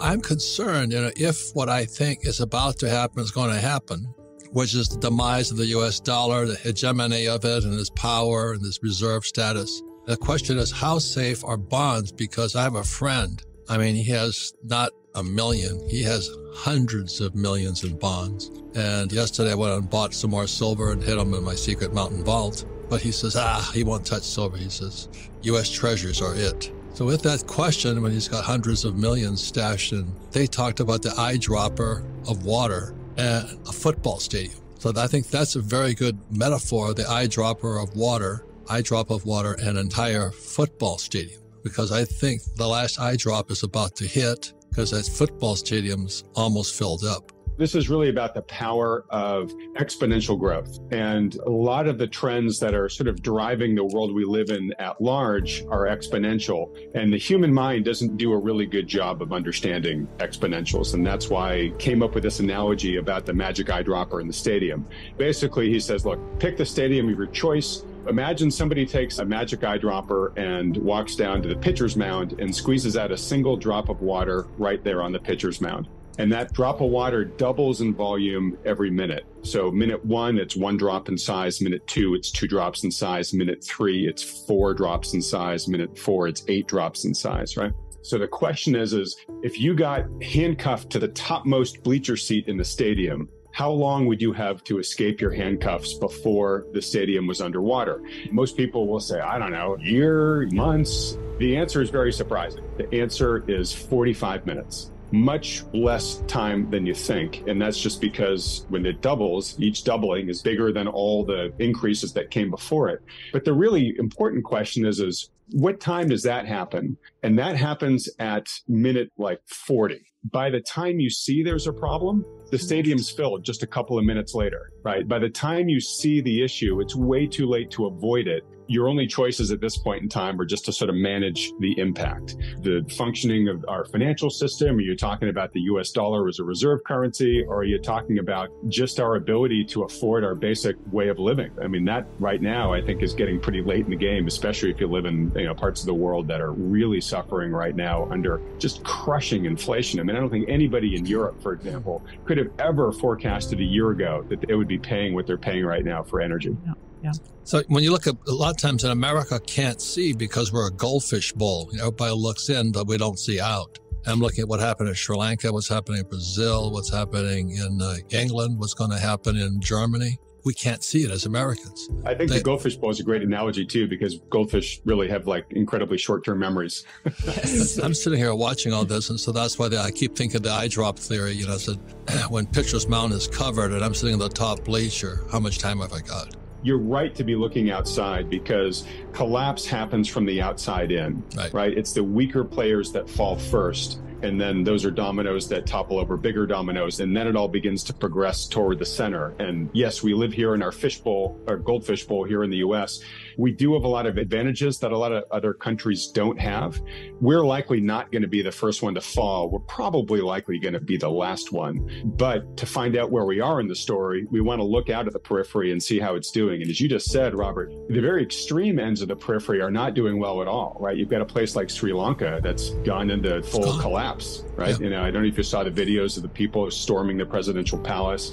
I'm concerned, if what I think is about to happen is going to happen, which is the demise of the U.S. dollar, the hegemony of it, and its power and its reserve status. The question is, how safe are bonds? Because I have a friend. I mean, he has not a million. He has hundreds of millions in bonds. And yesterday I went and bought some more silver and hid them in my secret mountain vault. But he says, he won't touch silver. He says, U.S. treasuries are it. So with that question, when he's got hundreds of millions stashed in, they talked about the eyedropper of water and a football stadium. So I think that's a very good metaphor, the eyedropper of water, eyedrop of water, an entire football stadium. Because I think the last eyedrop is about to hit because that football stadium's almost filled up. This is really about the power of exponential growth. And a lot of the trends that are sort of driving the world we live in at large are exponential. And the human mind doesn't do a really good job of understanding exponentials. And that's why I came up with this analogy about the magic eyedropper in the stadium. Basically, he says, look, pick the stadium of your choice. Imagine somebody takes a magic eyedropper and walks down to the pitcher's mound and squeezes out a single drop of water right there on the pitcher's mound. And that drop of water doubles in volume every minute. So minute 1, it's 1 drop in size. Minute 2, it's 2 drops in size. Minute 3, it's 4 drops in size. Minute 4, it's 8 drops in size, right? So the question is if you got handcuffed to the topmost bleacher seat in the stadium, how long would you have to escape your handcuffs before the stadium was underwater? Most people will say, I don't know, year, months. The answer is very surprising. The answer is 45 minutes. Much less time than you think. And that's just because when it doubles, each doubling is bigger than all the increases that came before it. But the really important question is what time does that happen? And that happens at minute 40. By the time you see there's a problem, the stadium's filled just a couple of minutes later, right? By the time you see the issue, it's way too late to avoid it. Your only choices at this point in time are just to sort of manage the impact. The functioning of our financial system, are you talking about the US dollar as a reserve currency, or are you talking about just our ability to afford our basic way of living? I mean, that right now, I think, is getting pretty late in the game, especially if you live in parts of the world that are really suffering right now under just crushing inflation. I mean, I don't think anybody in Europe, for example, could have ever forecasted a year ago that they would be paying what they're paying right now for energy. Yeah. So when you look at a lot of times in America, can't see because we're a goldfish bowl. Everybody looks in, but we don't see out. I'm looking at what happened in Sri Lanka, what's happening in Brazil, what's happening in England, what's going to happen in Germany. We can't see it as Americans. I think the goldfish bowl is a great analogy too, because goldfish really have incredibly short-term memories. Yes. I'm sitting here watching all this, and so that's why I keep thinking the eyedrop theory. So when pitcher's mound is covered and I'm sitting in the top bleacher, how much time have I got? You're right to be looking outside because collapse happens from the outside in, right? It's the weaker players that fall first. And then those are dominoes that topple over bigger dominoes. And then it all begins to progress toward the center. And yes, we live here in our fishbowl, our goldfish bowl here in the US. We do have a lot of advantages that a lot of other countries don't have. We're likely not going to be the first one to fall. We're probably likely going to be the last one. But to find out where we are in the story, we want to look out at the periphery and see how it's doing. And as you just said, Robert, the very extreme ends of the periphery are not doing well at all, right? You've got a place like Sri Lanka that's gone into full collapse, right? Yeah. I don't know if you saw the videos of the people storming the presidential palace.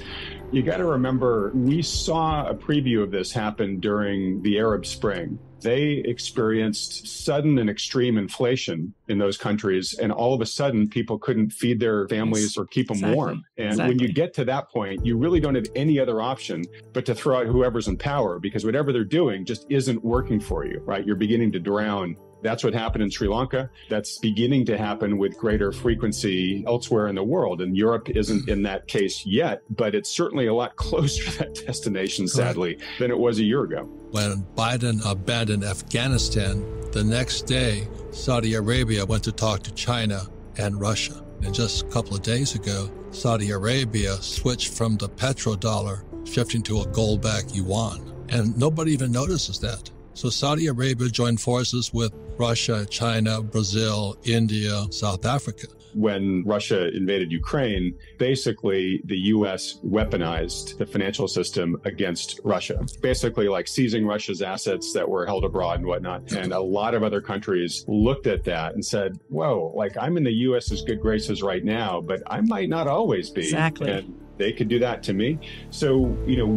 You got to remember, we saw a preview of this happen during the Arab Spring. They experienced sudden and extreme inflation in those countries, and all of a sudden, people couldn't feed their families or keep them warm. And when you get to that point, you really don't have any other option but to throw out whoever's in power, because whatever they're doing just isn't working for you, right? You're beginning to drown. That's what happened in Sri Lanka. That's beginning to happen with greater frequency elsewhere in the world. And Europe isn't in that case yet, but it's certainly a lot closer to that destination, sadly, than it was a year ago. When Biden abandoned Afghanistan, the next day, Saudi Arabia went to talk to China and Russia. And just a couple of days ago, Saudi Arabia switched from the petrodollar, shifting to a gold-backed yuan. And nobody even notices that. So Saudi Arabia joined forces with Russia, China, Brazil, India, South Africa. When Russia invaded Ukraine, basically the U.S. weaponized the financial system against Russia, basically like seizing Russia's assets that were held abroad and whatnot. And a lot of other countries looked at that and said, whoa, like I'm in the U.S.'s good graces right now, but I might not always be. Exactly. And they could do that to me. So,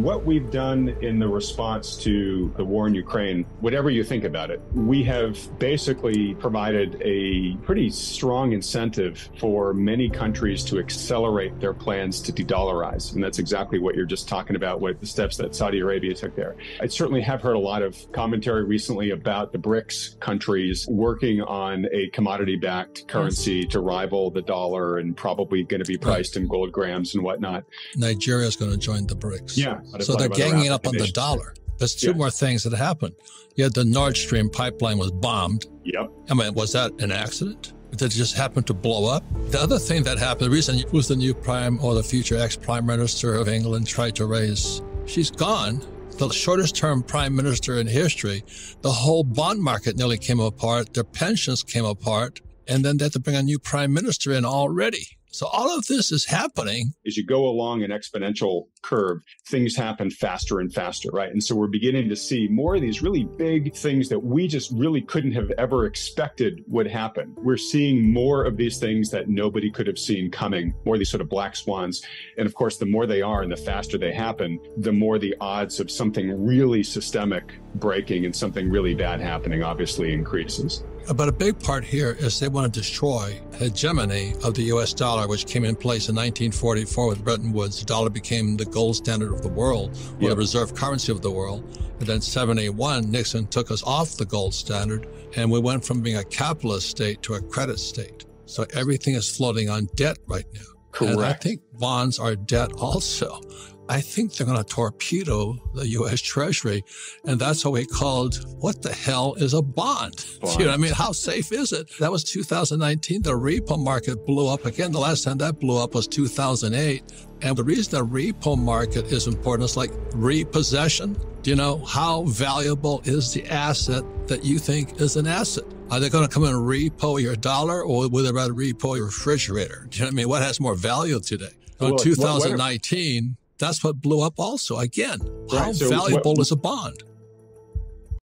what we've done in the response to the war in Ukraine, whatever you think about it, we have basically provided a pretty strong incentive for many countries to accelerate their plans to de-dollarize. And that's exactly what you're just talking about, what the steps that Saudi Arabia took there. I certainly have heard a lot of commentary recently about the BRICS countries working on a commodity-backed currency to rival the dollar and probably going to be priced in gold grams and whatnot. Nigeria is going to join the BRICS. Yeah. So they're ganging up on the dollar. There's two more things that happened. You had the Nord Stream pipeline was bombed. Yep. I mean, was that an accident? Did it just happen to blow up? The other thing that happened, the reason who's the new prime or the future ex-prime minister of England tried to raise, she's gone. The shortest term prime minister in history, the whole bond market nearly came apart. Their pensions came apart. And then they had to bring a new prime minister in already. So all of this is happening. As you go along an exponential curve, things happen faster and faster, right? And so we're beginning to see more of these really big things that we just really couldn't have ever expected would happen. We're seeing more of these things that nobody could have seen coming, more of these sort of black swans. And of course, the more they are and the faster they happen, the more the odds of something really systemic breaking and something really bad happening obviously increases. But a big part here is they want to destroy hegemony of the U.S. dollar, which came in place in 1944 with Bretton Woods. The dollar became the gold standard of the world, or the reserve currency of the world. And then 1971, Nixon took us off the gold standard, and we went from being a capitalist state to a credit state. So everything is floating on debt right now. Correct. And I think bonds are debt also. I think they're going to torpedo the U.S. Treasury. And that's what we called, what the hell is a bond? You know what I mean? How safe is it? That was 2019. The repo market blew up again. The last time that blew up was 2008. And the reason the repo market is important is like repossession. Do you know how valuable is the asset that you think is an asset? Are they going to come and repo your dollar, or would they rather repo your refrigerator? Do you know what I mean? What has more value today? So in 2019, that's what blew up also. Again, how valuable is a bond?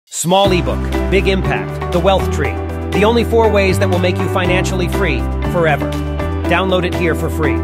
Small ebook, big impact, the wealth tree. The only 4 ways that will make you financially free forever. Download it here for free.